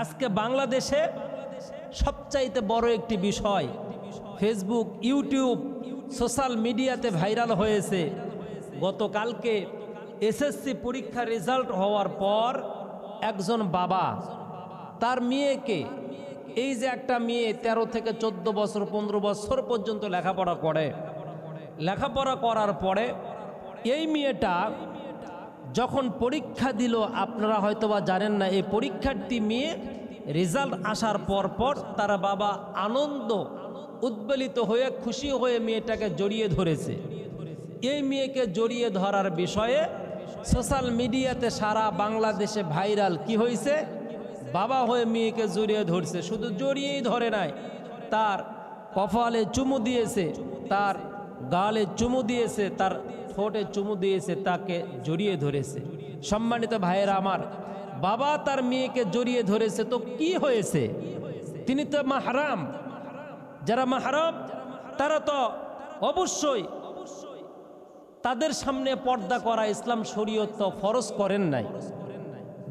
আজকে বাংলাদেশে সবচাইতে বড় একটি বিষয় ফেসবুক, ইউটিউব, সোশ্যাল মিডিয়াতে ভাইরাল হয়েছে। গতকালকে এসএসসি পরীক্ষার রেজাল্ট হওয়ার পর একজন বাবা তার মেয়েকে, এই যে একটা মেয়ে 13 থেকে 14 বছর 15 বছর পর্যন্ত লেখাপড়া করে, লেখাপড়া করার পরে এই মেয়েটা যখন পরীক্ষা দিল, আপনারা হয়তোবা জানেন না, এই পরীক্ষার্থী মেয়ে রেজাল্ট আসার পর তার বাবা আনন্দ উদ্বেলিত হয়ে, খুশি হয়ে মেয়েটাকে জড়িয়ে ধরেছে। এই মেয়েকে জড়িয়ে ধরার বিষয়ে সোশ্যাল মিডিয়াতে সারা বাংলাদেশে ভাইরাল কি হয়েছে, বাবা হয়ে মেয়েকে জড়িয়ে ধরছে। শুধু জড়িয়েই ধরে নাই, তার কপালে চুমু দিয়েছে, তার গালে চুমু দিয়েছে, তার ঠোঁটে চুমু দিয়েছে, তাকে জড়িয়ে ধরেছে। সম্মানিত ভাইয়েরা আমার, বাবা তার মেয়েকে জড়িয়ে ধরেছে, তো কি হয়েছে? তিনি তো মাহরাম। যারা মাহরাম তারা তো অবশ্যই তাদের সামনে পর্দা করা ইসলাম শরীয়ত তো ফরজ করেন নাই।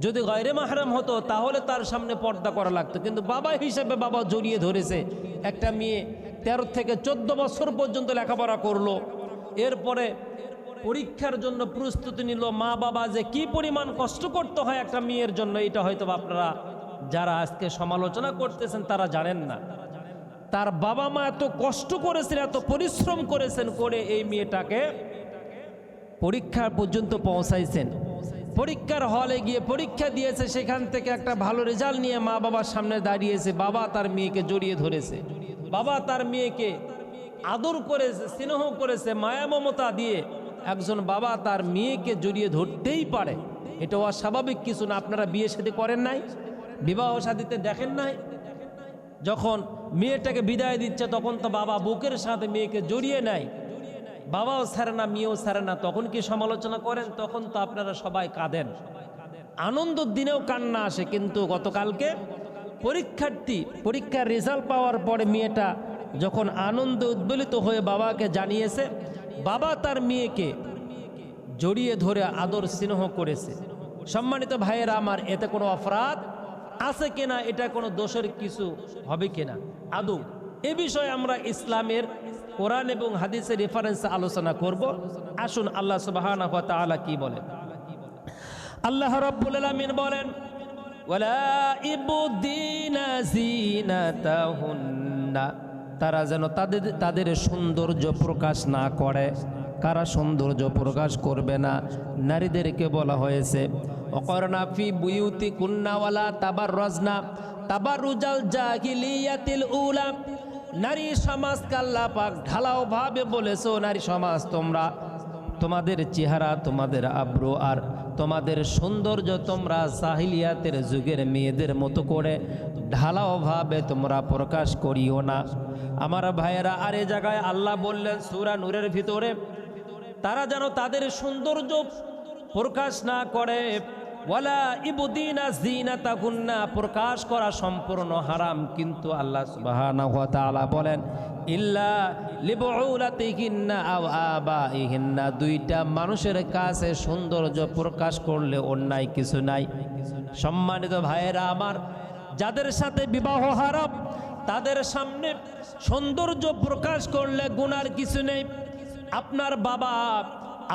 যদি গায়রে মাহরাম হতো তাহলে তার সামনে পর্দা করা লাগতো, কিন্তু বাবা হিসেবে বাবা জড়িয়ে ধরেছে। একটা মেয়ে 13 থেকে 14 বছর পর্যন্ত লেখাপড়া করলো, এরপরে পরীক্ষার জন্য প্রস্তুতি নিল। মা বাবা যে কি পরিমাণ কষ্ট করতে হয় একটা মেয়ের জন্য, এটা হয়তো আপনারা যারা আজকে সমালোচনা করতেছেন তারা জানেন না। তার বাবা মা এত কষ্ট করেছেন, এত পরিশ্রম করেছেন, করে এই মেয়েটাকে পরীক্ষা পর্যন্ত পৌঁছাইছেন। পরীক্ষার হলে গিয়ে পরীক্ষা দিয়েছে, সেখান থেকে একটা ভালো রেজাল্ট নিয়ে মা বাবার সামনে দাঁড়িয়েছে। বাবা তার মেয়েকে জড়িয়ে ধরেছে, বাবা তার মেয়েকে আদর করেছে, স্নেহ করেছে, মায়া মমতা দিয়ে। একজন বাবা তার মেয়েকে জড়িয়ে ধরতেই পারে, এটা অস্বাভাবিক কিছু না। আপনারা বিয়ে শাদী করেন নাই, বিবাহ শাদীতে দেখেন নাই, যখন মেয়েটাকে বিদায় দিচ্ছে তখন তো বাবা বুকের সাথে মেয়েকে জড়িয়ে নেয়, বাবাও ছাড়ে না, মেয়েও ছাড়ে না। তখন কি সমালোচনা করেন? তখন তো আপনারা সবাই কাঁদেন, আনন্দের দিনেও কান্না আসে। কিন্তু গতকালকে পরীক্ষার্থী পরীক্ষার রেজাল্ট পাওয়ার পরে মেয়েটা যখন আনন্দ উদ্বেলিত হয়ে বাবাকে জানিয়েছে, বাবা তার মেয়েকে জড়িয়ে ধরে আদর স্নেহ করেছে। সম্মানিত ভাইয়েরা আমার, এতে কোনো অপরাধ আছে কিনা, এটা কোনো দোষের কিছু হবে কিনা আদৌ, এ বিষয়ে আমরা ইসলামের কোরআন এবং হাদিসের রেফারেন্সে আলোচনা করব। আসুন আল্লাহ সুবহানাহু ওয়া তাআলা কি বলেন। আল্লাহ রাব্বুল আলামিন বলেন, ওয়ালা ইবদিনা জিনাতাহুন্না, তারা যেন তাদের সৌন্দর্য প্রকাশ না করে। কারা সৌন্দর্য প্রকাশ করবে না? নারীদেরকে বলা হয়েছে, ওয়াকরনা ফি বুয়ুতিকুন্না ওয়ালা তাবাররাজনা তাবাররুজাল জাহিলিয়াতিল উলা। নারী সমাজকে আল্লাহ পাক ঢালাও ভাবে বলেছো, নারী সমাজ তোমরা তোমাদের চেহারা, তোমাদের আব্রু আর তোমাদের সৌন্দর্য তোমরা জাহিলিয়াতের যুগের মেয়েদের মতো করে ঢালাও ভাবে তোমরা প্রকাশ করিও না। আমার ভাইয়েরা, আর এ জায়গায় আল্লাহ বললেন সূরা নূরের ভিতরে, তারা যেন তাদের সৌন্দর্য প্রকাশ না করে। ওয়ালা ইবদিনা জিনাতাহুন্না, প্রকাশ করা সম্পূর্ণ হারাম। কিন্তু আল্লাহ সুবহানাহু ওয়া তাআলা বলেন, ইল্লা লিবুলাতিহিন্না আও আবাইহিন্না, দুইটা মানুষের কাছে সৌন্দর্য প্রকাশ করলে অন্যায় কিছু নাই। সম্মানিত ভাইয়েরা আমার, যাদের সাথে বিবাহ হারাম তাদের সামনে সৌন্দর্য প্রকাশ করলে গুনার কিছু নেই। আপনার বাবা,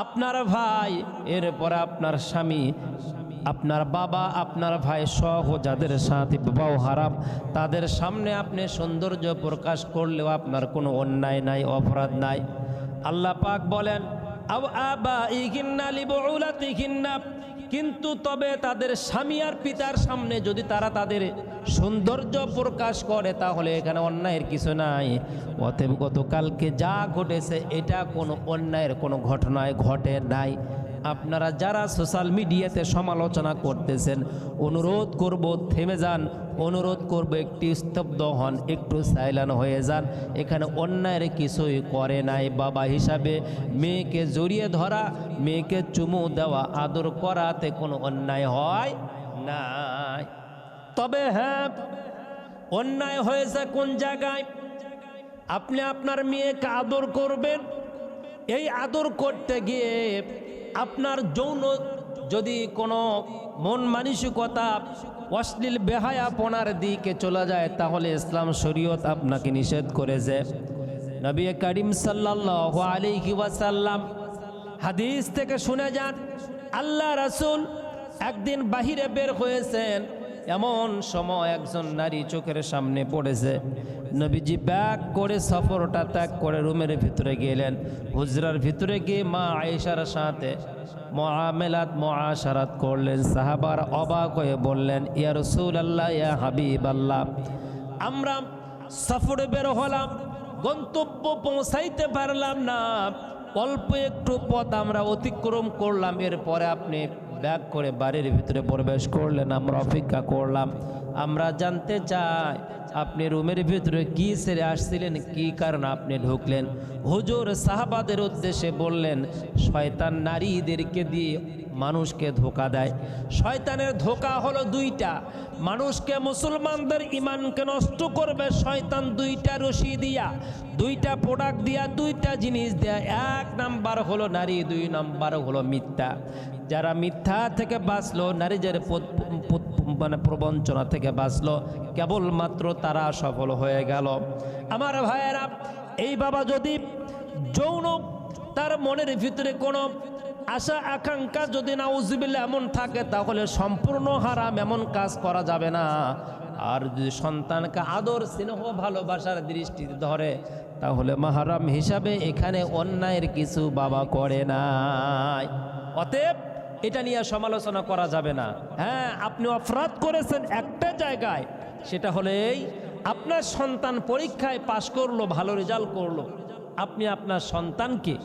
আপনার ভাই, এরপরে আপনার স্বামী, আপনার বাবা, আপনার ভাই সহ যাদের সাথে বিবাহ হারাম তাদের সামনে আপনি সৌন্দর্য প্রকাশ করলেও আপনার কোনো অন্যায় নাই, অপরাধ নাই। আল্লাহ পাক বলেন, আও আবাইহিন্না লিবুলাতিহিন্না, কিন্তু তবে তাদের স্বামী আর পিতার সামনে যদি তারা তাদের সৌন্দর্য প্রকাশ করে তাহলে এখানে অন্যায়ের কিছু নাই। অতএব গতকালকে যা ঘটেছে এটা কোনো অন্যায়ের কোনো ঘটনায় ঘটে নাই। আপনারা যারা সোশ্যাল মিডিয়াতে সমালোচনা করতেছেন, অনুরোধ করব থেমে যান, অনুরোধ করব একটু স্তব্ধ হন, একটু সাইলেন্ট হয়ে যান। এখানে অন্যায়ের কিছুই করে নাই। বাবা হিসাবে মেয়েকে জড়িয়ে ধরা, মেয়েকে চুমু দেওয়া, আদর করাতে কোনো অন্যায় হয় নাই। তবে হ্যাঁ, অন্যায় হয়েছে কোন জায়গায়? আপনি আপনার মেয়েকে আদর করবেন, এই আদর করতে গিয়ে আপনার যৌন যদি কোনো মন মানসিকতা অশ্লীল বেহায়াপনার দিকে চলে যায়, তাহলে ইসলাম শরীয়ত আপনাকে নিষেধ করেছে। নবী করিম সাল্লাল্লাহু আলাইহি ওয়াসাল্লাম হাদিস থেকে শুনে যান, আল্লাহ রাসূল একদিন বাহিরে বের হয়েছেন, এমন সময় একজন নারী চোখের সামনে পড়েছে। নবীজি ব্যাগ করে সফরটা ত্যাগ করে রুমের ভিতরে গেলেন। হুজরার ভিতরে গিয়ে মা আয়েশার সাথে মুআশারাত করলেন। সাহাবার অবাক হয়ে বললেন, ইয়া রাসূলুল্লাহ, ইয়া হাবিবাল্লাহ, আমরা সফরে বের হলাম, গন্তব্য পৌঁছাইতে পারলাম না, অল্প একটু পথ আমরা অতিক্রম করলাম, এরপরে আপনি ব্যাগ করে বাড়ির ভিতরে প্রবেশ করলেন, আমরা অপেক্ষা করলাম। আমরা জানতে চাই আপনি রুমের ভিতরে কি ছেড়ে আসছিলেন, কি কারণে আপনি ঢুকলেন? হুজুর সাহাবাদের উদ্দেশ্যে বললেন, শয়তান নারীদেরকে দিয়ে মানুষকে ধোঁকা দেয়। শয়তানের ধোঁকা হলো দুইটা, মানুষকে, মুসলমানদের ইমানকে নষ্ট করবে শয়তান দুইটা রশি দিয়া, দুইটা প্রোডাক্ট দিয়া, দুইটা জিনিস দেয়া। এক নাম্বার হলো নারী, দুই নাম্বার হলো মিথ্যা। যারা মিথ্যা থেকে বাঁচলো, নারীদের প্রবঞ্চনা থেকে বাঁচলো, কেবলমাত্র তারা সফল হয়ে গেল। আমার ভাইয়েরা, এই বাবা যদি যৌন তার মনের ভিতরে কোনো আশা আকাঙ্ক্ষা যদি নাউজুবিল্লাহ এমন থাকে, তাহলে সম্পূর্ণ হারাম, এমন কাজ করা যাবে না। আর যদি সন্তানকে আদর স্নেহ ভালোবাসার দৃষ্টিতে ধরে, তাহলে মাহারাম হিসাবে এখানে অন্যায়ের কিছু বাবা করে নাই। অতএব এটা নিয়ে সমালোচনা করা যাবে না। হ্যাঁ, আপনি অপরাধ করেছেন একটা জায়গায়, সেটা হলো এই, আপনার সন্তান পরীক্ষায় পাশ করলো, ভালো রেজাল্ট করলো, আপনি আপনার সন্তানকে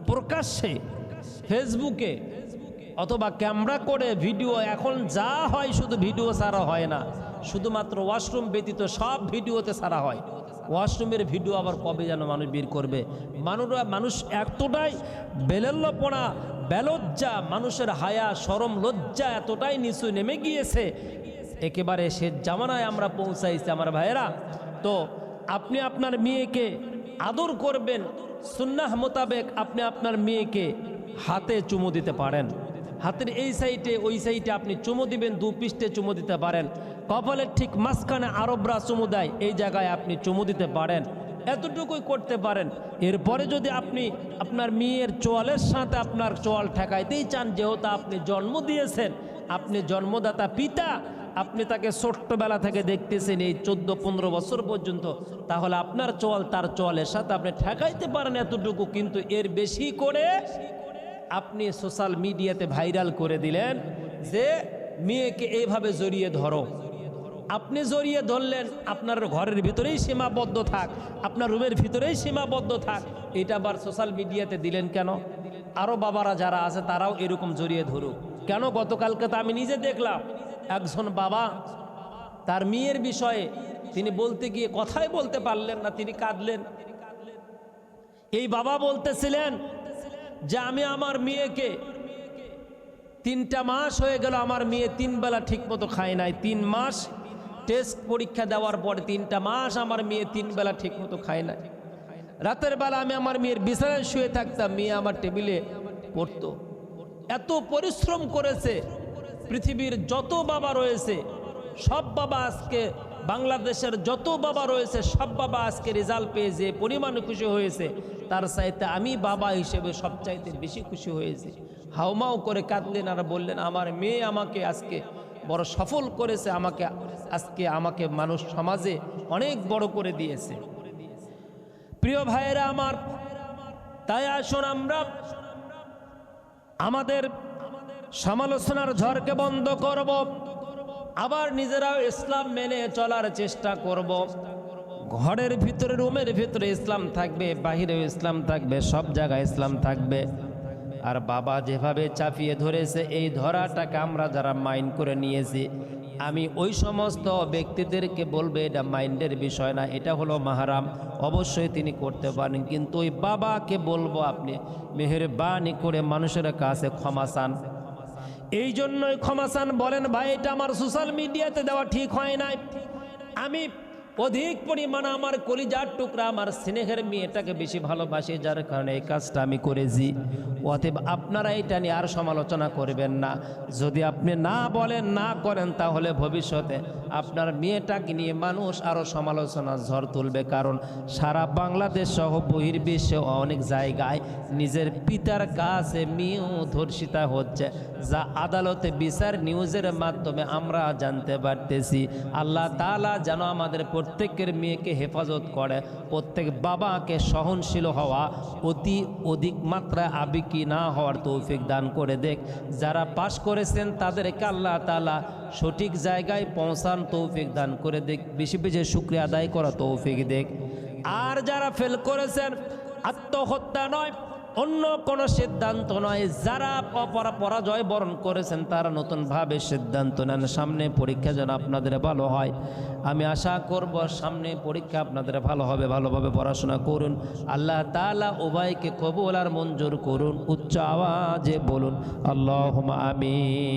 প্রকাশ্যে ফেসবুকে অথবা ক্যামেরা করে ভিডিও, এখন যা হয় শুধু ভিডিও ছাড়া হয় না, শুধুমাত্র ওয়াশরুম ব্যতীত সব ভিডিওতে ছাড়া হয়। ওয়াশরুমের ভিডিও আবার কবে যেন মানুষ বের করবে? মানুষ এতটাই বেলল্যপনা, বেলজ্জা, মানুষের হায়া শরম লজ্জা এতটাই নিচু নেমে গিয়েছে, একেবারে সে জামানায় আমরা পৌঁছাইছি। আমার ভাইয়েরা, তো আপনি আপনার মেয়েকে আদর করবেন, সুন্নাহ মোতাবেক আপনি আপনার মেয়েকে হাতে চুমু দিতে পারেন, হাতের এই সাইডে ওই সাইডে আপনি চুমু দিবেন, দু পৃষ্ঠে চুমু দিতে পারেন, কপালের ঠিক মাঝখানে আরবরা চুমু দেয়, এই জায়গায় আপনি চুমু দিতে পারেন, এতটুকুই করতে পারেন। এরপরে যদি আপনি আপনার মেয়ের চোয়ালের সাথে আপনার চোয়াল ঠেকাইতেই চান, যেহেতু আপনি জন্ম দিয়েছেন, আপনি জন্মদাতা পিতা, আপনি তাকে ছোট্টবেলা থেকে দেখতেছেন এই 14-15 বছর পর্যন্ত, তাহলে আপনার চোয়াল তার চোয়ালের সাথে আপনি ঠেকাইতে পারেন এতটুকু। কিন্তু এর বেশি করে আপনি সোশ্যাল মিডিয়াতে ভাইরাল করে দিলেন যে মেয়েকে এইভাবে জড়িয়ে ধরো। আপনি জড়িয়ে ধরলেন, আপনার ঘরের ভিতরেই সীমাবদ্ধ থাক, আপনার রুমের ভিতরেই সীমাবদ্ধ থাক, এটা আবার সোশ্যাল মিডিয়াতে দিলেন কেন? আরও বাবারা যারা আছে তারাও এরকম জড়িয়ে ধরুক কেন? গতকালকে তো আমি নিজে দেখলাম একজন বাবা তার মেয়ের বিষয়ে তিনি বলতে গিয়ে কথাই বলতে পারলেন না, তিনি কাঁদলেন। এই বাবা বলতেছিলেন যে আমি আমার মেয়েকে 3টা মাস হয়ে গেল, আমার মেয়ে 3 বেলা ঠিক মতো খায় নাই, 3 মাস টেস্ট পরীক্ষা দেওয়ার পরে 3টা মাস আমার মেয়ে 3 বেলা ঠিক মতো খায় নাই। রাতের বেলা আমি আমার মেয়ের বিছানায় শুয়ে থাকতাম, মেয়ে আমার টেবিলে পড়তো। এত পরিশ্রম করেছে। পৃথিবীর যত বাবা রয়েছে সব বাবা আজকে, বাংলাদেশের যত বাবা রয়েছে সব বাবা আজকে রেজাল্ট পেয়ে যে পরিমাণে খুশি হয়েছে, তার চাইতে আমি বাবা হিসেবে সবচাইতে বেশি খুশি হয়েছি। হাউমাউ করে কাঁদলেন আর বললেন, আমার মেয়ে আমাকে আজকে বড় সফল করেছে, আমাকে মানুষ সমাজে অনেক বড় করে দিয়েছে। প্রিয় ভাইয়েরা আমার, তাই আসুন আমরা আমাদের সমালোচনার ঝড়কে বন্ধ করব, আবার নিজেরাও ইসলাম মেনে চলার চেষ্টা করব। ঘরের ভিতরে, রুমের ভিতরে ইসলাম থাকবে, বাহিরেও ইসলাম থাকবে, সব জায়গায় ইসলাম থাকবে। আর বাবা যেভাবে চাপিয়ে ধরেছে, এই ধরাটাকে আমরা যারা মাইন্ড করে নিয়েছি, আমি ওই সমস্ত ব্যক্তিদেরকে বলবো এটা মাইন্ডের বিষয় না, এটা হলো মাহারাম, অবশ্যই তিনি করতে পারেন। কিন্তু ওই বাবাকে বলবো আপনি মেহেরবানি করে মানুষের কাছে ক্ষমা চান। এই জন্যই ক্ষমা চান, বলেন ভাই এটা আমার সোশ্যাল মিডিয়াতে দেওয়া ঠিক হয় নাই, আমি অধিক পরিমাণে আমার কলিজার টুকরা আমার স্নেহের মেয়েটাকে বেশি ভালোবাসি, যার কারণে এই কাজটা আমি করেছি। অতএব আপনারা এটা নিয়ে আর সমালোচনা করবেন না। যদি আপনি না বলেন, না করেন, তাহলে ভবিষ্যতে আপনার মেয়েটাকে নিয়ে মানুষ আরও সমালোচনার ঝড় তুলবে। কারণ সারা বাংলাদেশ সহ বহির্বিশ্বে অনেক জায়গায় নিজের পিতার কাছে মেয়েও ধর্ষিতা হচ্ছে, যা আদালতে বিচার নিউজের মাধ্যমে আমরা জানতে পারতেছি। আল্লাহ তাআলা যেন আমাদের প্রত্যেকের মেয়েকে হেফাজত করে, প্রত্যেক বাবাকে সহনশীল হওয়া, অধিক মাত্রায় আবেগী না হওয়ার তৌফিক দান করে দেখ। যারা পাশ করেছেন তাদেরকে আল্লাহ তাআলা সঠিক জায়গায় পৌঁছান তৌফিক দান করে দেখ, বেশি বেশি শুকরিয়া আদায় করা তৌফিক দেখ। আর যারা ফেল করেছেন, আত্মহত্যা নয়, অন্য কোনো সিদ্ধান্ত নয়, যারা পরাজয় বরণ করেছেন তারা নতুনভাবে সিদ্ধান্ত নেন। সামনে পরীক্ষা যেন আপনাদের ভালো হয়। আমি আশা করব সামনে পরীক্ষা আপনাদের ভালো হবে, ভালোভাবে পড়াশোনা করুন। আল্লাহ তাআলা উভয়কে কবুল আর মঞ্জুর করুন। উচ্চ আওয়াজে বলুন আল্লাহুম্মা আমিন।